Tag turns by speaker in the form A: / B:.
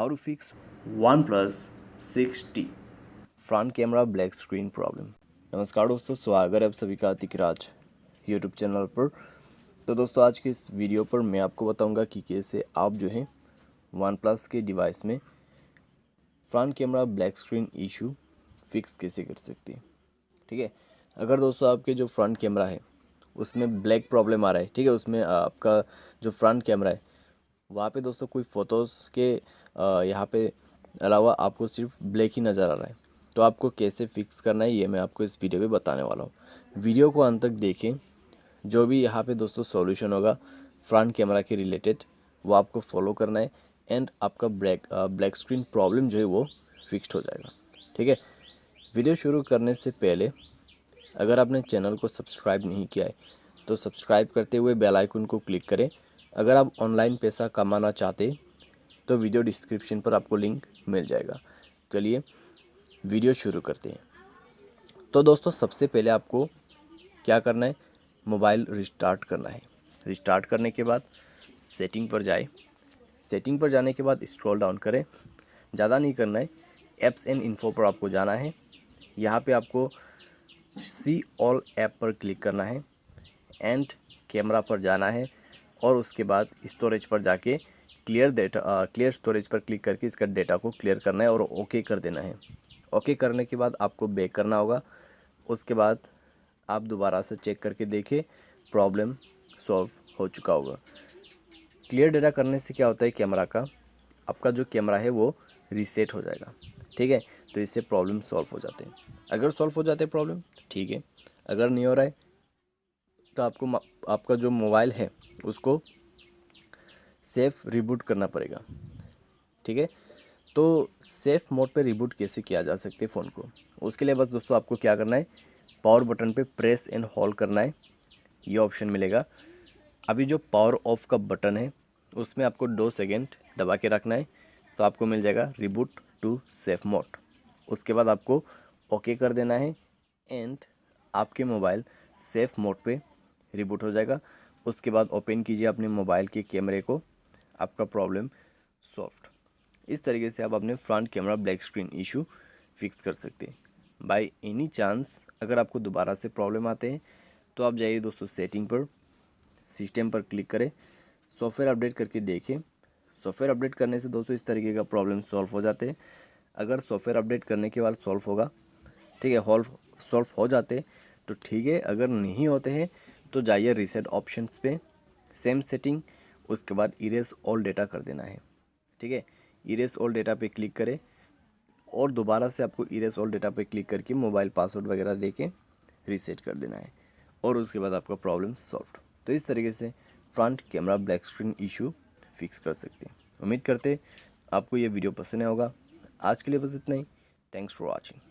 A: How to fix OnePlus 6T front camera black screen problem. नमस्कार दोस्तों, स्वागत है आप सभी का तिकराज यूट्यूब चैनल पर। तो दोस्तों आज के इस वीडियो पर मैं आपको बताऊंगा कि कैसे आप जो है OnePlus के डिवाइस में front camera black screen issue fix कैसे कर सकते हैं। ठीक है, अगर दोस्तों आपके जो फ्रंट कैमरा है उसमें ब्लैक प्रॉब्लम आ रहा है, ठीक है, उसमें आपका जो फ्रंट कैमरा है वहाँ पे दोस्तों कोई फ़ोटोज़ के यहाँ पे अलावा आपको सिर्फ ब्लैक ही नज़र आ रहा है, तो आपको कैसे फिक्स करना है ये मैं आपको इस वीडियो में बताने वाला हूँ। वीडियो को अंत तक देखें, जो भी यहाँ पे दोस्तों सॉल्यूशन होगा फ्रंट कैमरा के रिलेटेड वो आपको फॉलो करना है एंड आपका ब्लैक स्क्रीन प्रॉब्लम जो है वो फिक्स्ड हो जाएगा। ठीक है, वीडियो शुरू करने से पहले अगर आपने चैनल को सब्सक्राइब नहीं किया है तो सब्सक्राइब करते हुए बेल आइकन को क्लिक करें। अगर आप ऑनलाइन पैसा कमाना चाहते तो वीडियो डिस्क्रिप्शन पर आपको लिंक मिल जाएगा। चलिए वीडियो शुरू करते हैं। तो दोस्तों सबसे पहले आपको क्या करना है, मोबाइल रिस्टार्ट करना है। रिस्टार्ट करने के बाद सेटिंग पर जाए। सेटिंग पर जाने के बाद स्क्रॉल डाउन करें, ज़्यादा नहीं करना है, एप्स एंड इन्फो पर आपको जाना है। यहाँ पे आपको सी ऑल ऐप पर क्लिक करना है एंड कैमरा पर जाना है और उसके बाद स्टोरेज पर जाके क्लियर स्टोरेज पर क्लिक करके इसका डेटा को क्लियर करना है और ओके कर देना है। ओके करने के बाद आपको बैक करना होगा। उसके बाद आप दोबारा से चेक करके देखें, प्रॉब्लम सॉल्व हो चुका होगा। क्लियर डेटा करने से क्या होता है, कैमरा का आपका जो कैमरा है वो रीसेट हो जाएगा। ठीक है, तो इससे प्रॉब्लम सॉल्व हो जाते हैं। अगर सॉल्व हो जाते हैं प्रॉब्लम ठीक है, अगर नहीं हो रहा है तो आपका जो मोबाइल है उसको सेफ रिबूट करना पड़ेगा। ठीक है, तो सेफ मोड पे रिबूट कैसे किया जा सकते हैं फ़ोन को, उसके लिए बस दोस्तों आपको क्या करना है, पावर बटन पे प्रेस एंड होल्ड करना है, ये ऑप्शन मिलेगा। अभी जो पावर ऑफ का बटन है उसमें आपको 2 सेकेंड दबा के रखना है, तो आपको मिल जाएगा रिबूट टू सेफ मोड। उसके बाद आपको ओके कर देना है एंड आपके मोबाइल सेफ मोड पे रिबूट हो जाएगा। उसके बाद ओपन कीजिए अपने मोबाइल के कैमरे को, आपका प्रॉब्लम सॉल्व। इस तरीके से आप अपने front camera black screen issue fix कर सकते हैं। बाय एनी चांस अगर आपको दोबारा से प्रॉब्लम आते हैं तो आप जाइए दोस्तों सेटिंग पर, सिस्टम पर क्लिक करें, सॉफ्टवेयर अपडेट करके देखें। सॉफ्टवेयर अपडेट करने से दोस्तों इस तरीके का प्रॉब्लम सॉल्व हो जाते हैं। अगर सॉफ्टवेयर अपडेट करने के बाद सॉल्व होगा, ठीक है, सॉल्व हो जाते तो ठीक है, अगर नहीं होते हैं तो जाइए रीसेट ऑप्शंस पे, सेम सेटिंग, उसके बाद इरेज ऑल डेटा कर देना है। ठीक है, इरेज ऑल डेटा पे क्लिक करें और दोबारा से आपको इरेज ऑल डेटा पे क्लिक करके मोबाइल पासवर्ड वगैरह दे के रीसेट कर देना है और उसके बाद आपका प्रॉब्लम सॉल्व। तो इस तरीके से front camera black screen issue fix कर सकते हैं। उम्मीद करते आपको ये वीडियो पसंद आया होगा। आज के लिए बस इतना ही। Thanks for watching.